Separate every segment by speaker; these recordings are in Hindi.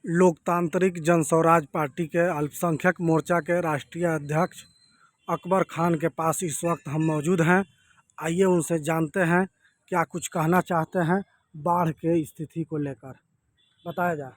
Speaker 1: लोकतांत्रिक जनस्वराज पार्टी के अल्पसंख्यक मोर्चा के राष्ट्रीय अध्यक्ष अकबर खान के पास इस वक्त हम मौजूद हैं। आइए उनसे जानते हैं क्या कुछ कहना चाहते हैं बाढ़ के स्थिति को लेकर। बताया जाए।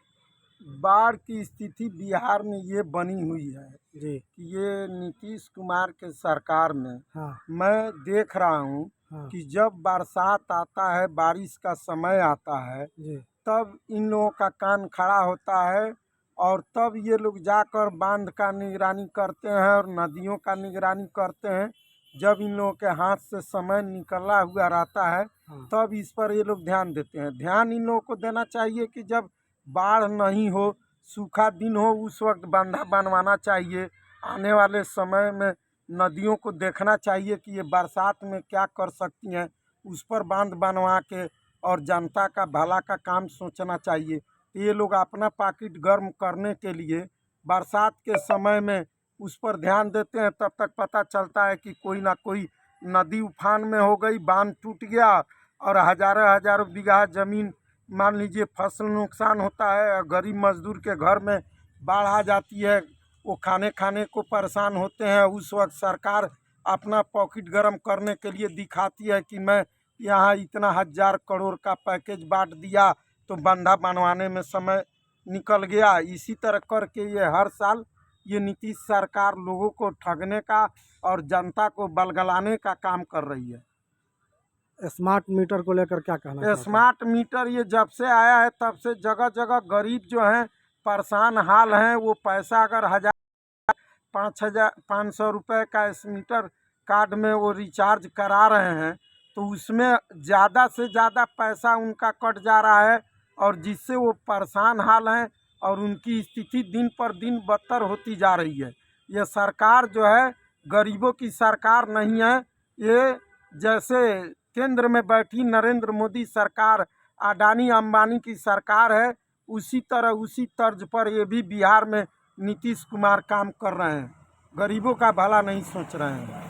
Speaker 2: बाढ़ की स्थिति बिहार में ये बनी हुई है
Speaker 1: जी।
Speaker 2: कि ये नीतीश कुमार के सरकार में
Speaker 1: हाँ।
Speaker 2: मैं देख रहा हूँ
Speaker 1: हाँ।
Speaker 2: कि जब बरसात आता है, बारिश का समय आता है,
Speaker 1: जी।
Speaker 2: तब इन लोगों का कान खड़ा होता है और तब ये लोग जाकर बांध का निगरानी करते हैं और नदियों का निगरानी करते हैं। जब इन लोगों के हाथ से समय निकला हुआ रहता है,
Speaker 1: हाँ।
Speaker 2: तब इस पर ये लोग ध्यान देते हैं। ध्यान इन लोगों को देना चाहिए कि जब बाढ़ नहीं हो, सूखा दिन हो, उस वक्त बांधा बनवाना चाहिए। आने वाले समय में नदियों को देखना चाहिए कि ये बरसात में क्या कर सकती हैं, उस पर बांध बनवा के और जनता का भला का काम सोचना चाहिए। ये लोग अपना पाकिट गर्म करने के लिए बरसात के समय में उस पर ध्यान देते हैं। तब तक पता चलता है कि कोई ना कोई नदी उफान में हो गई, बांध टूट गया और हजारों हजारों बीघा ज़मीन, मान लीजिए फसल नुकसान होता है और गरीब मजदूर के घर में बाढ़ आ जाती है। वो खाने को परेशान होते हैं। उस वक्त सरकार अपना पॉकेट गर्म करने के लिए दिखाती है कि मैं यहाँ इतना 1000 करोड़ का पैकेज बांट दिया, तो बंधा बनवाने में समय निकल गया। इसी तरह करके ये हर साल ये नीतीश सरकार लोगों को ठगने का और जनता को बलगलाने का काम कर रही है।
Speaker 1: स्मार्ट मीटर को लेकर क्या कहना चाहते हैं?
Speaker 2: स्मार्ट मीटर ये जब से आया है तब से जगह जगह गरीब जो हैं परेशान हाल हैं। वो पैसा अगर 5,000 रुपये का इस मीटर कार्ड में वो रिचार्ज करा रहे हैं, तो उसमें ज़्यादा से ज़्यादा पैसा उनका कट जा रहा है और जिससे वो परेशान हाल हैं और उनकी स्थिति दिन पर दिन बदतर होती जा रही है। ये सरकार जो है गरीबों की सरकार नहीं है। ये जैसे केंद्र में बैठी नरेंद्र मोदी सरकार, अडानी अंबानी की सरकार है, उसी तरह उसी तर्ज पर ये भी बिहार में नीतीश कुमार काम कर रहे हैं। गरीबों का भला नहीं सोच रहे हैं।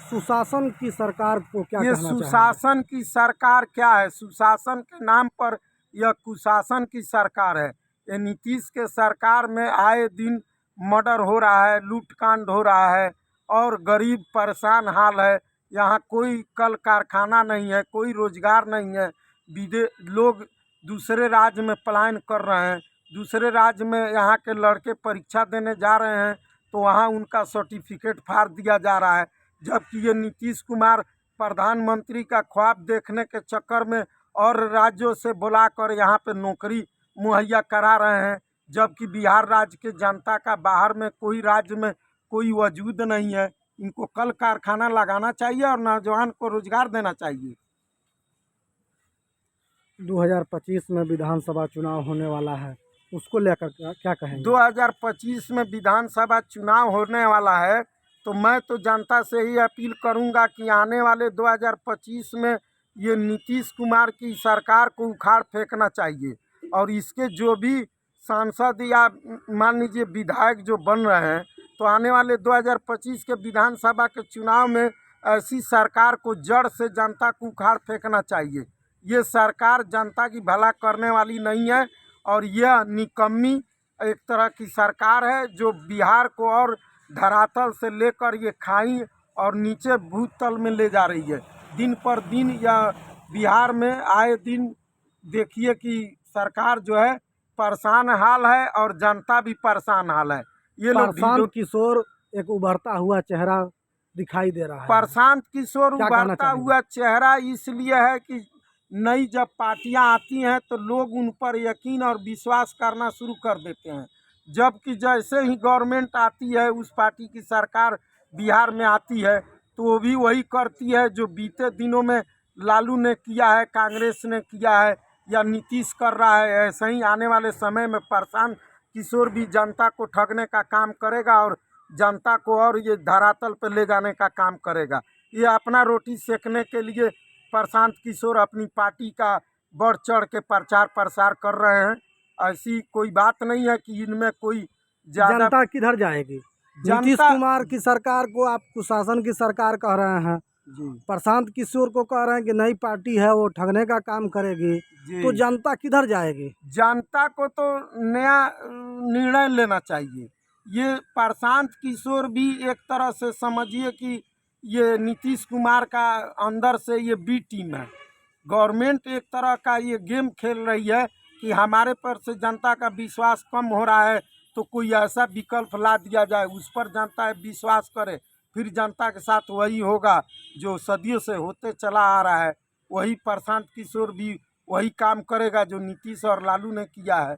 Speaker 1: सुशासन की सरकार को क्या
Speaker 2: ये
Speaker 1: कहना चाहेंगे?
Speaker 2: सुशासन की सरकार क्या है? सुशासन के नाम पर यह कुशासन की सरकार है। ये नीतीश के सरकार में आए दिन मर्डर हो रहा है, लूटकांड हो रहा है और गरीब परेशान हाल है। यहाँ कोई कल कारखाना नहीं है, कोई रोजगार नहीं है। लोग दूसरे राज्य में पलायन कर रहे हैं। दूसरे राज्य में यहाँ के लड़के परीक्षा देने जा रहे हैं तो वहाँ उनका सर्टिफिकेट फाड़ दिया जा रहा है। जबकि ये नीतीश कुमार प्रधानमंत्री का ख्वाब देखने के चक्कर में और राज्यों से बुलाकर यहाँ पे नौकरी मुहैया करा रहे हैं। जबकि बिहार राज्य के जनता का बाहर में कोई राज्य में कोई वजूद नहीं है। इनको कल कारखाना लगाना चाहिए और नौजवान को रोजगार देना चाहिए।
Speaker 1: 2025 में विधानसभा चुनाव होने वाला है, उसको लेकर क्या कहेंगे?
Speaker 2: 2025 में विधानसभा चुनाव होने वाला है तो मैं तो जनता से ही अपील करूंगा कि आने वाले 2025 में ये नीतीश कुमार की सरकार को उखाड़ फेंकना चाहिए और इसके जो भी सांसद या मान लीजिए विधायक जो बन रहे हैं, तो आने वाले 2025 के विधानसभा के चुनाव में ऐसी सरकार को जड़ से जनता को उखाड़ फेंकना चाहिए। ये सरकार जनता की भला करने वाली नहीं है और यह निकम्मी एक तरह की सरकार है जो बिहार को और धरातल से लेकर ये खाई और नीचे भूतल में ले जा रही है। दिन पर दिन यह बिहार में आए दिन देखिए कि सरकार जो है परेशान हाल है और जनता भी परेशान हाल है। ये लोग
Speaker 1: प्रशांत किशोर एक उभरता हुआ चेहरा दिखाई दे रहा है।
Speaker 2: प्रशांत किशोर
Speaker 1: क्या कहना
Speaker 2: उभरता
Speaker 1: चाहेंगे?
Speaker 2: हुआ चेहरा इसलिए है कि नई जब पार्टियां आती हैं तो लोग उन पर यकीन और विश्वास करना शुरू कर देते हैं। जबकि जैसे ही गवर्नमेंट आती है, उस पार्टी की सरकार बिहार में आती है, तो वो भी वही करती है जो बीते दिनों में लालू ने किया है, कांग्रेस ने किया है या नीतीश कर रहा है। ऐसे ही आने वाले समय में प्रशांत किशोर भी जनता को ठगने का काम करेगा और जनता को और ये धरातल पर ले जाने का काम करेगा। ये अपना रोटी सेकने के लिए प्रशांत किशोर अपनी पार्टी का बढ़ चढ़ के प्रचार प्रसार कर रहे हैं। ऐसी कोई बात नहीं है कि इनमें कोई ज्यादा।
Speaker 1: जनता किधर जाएगी? नीतीश कुमार की सरकार को आप कुशासन की सरकार कह रहे हैं,
Speaker 2: जी
Speaker 1: प्रशांत किशोर को कह रहे हैं कि नई पार्टी है वो ठगने का काम करेगी,
Speaker 2: जी
Speaker 1: तो जनता किधर जाएगी?
Speaker 2: जनता को तो नया निर्णय लेना चाहिए। ये प्रशांत किशोर भी एक तरह से समझिए कि ये नीतीश कुमार का अंदर से ये बी टीम है। गवर्नमेंट एक तरह का ये गेम खेल रही है कि हमारे पर से जनता का विश्वास कम हो रहा है, तो कोई ऐसा विकल्प ला दिया जाए उस पर जनता विश्वास करे, फिर जनता के साथ वही होगा जो सदियों से होते चला आ रहा है। वही प्रशांत किशोर भी वही काम करेगा जो नीतीश और लालू ने किया है।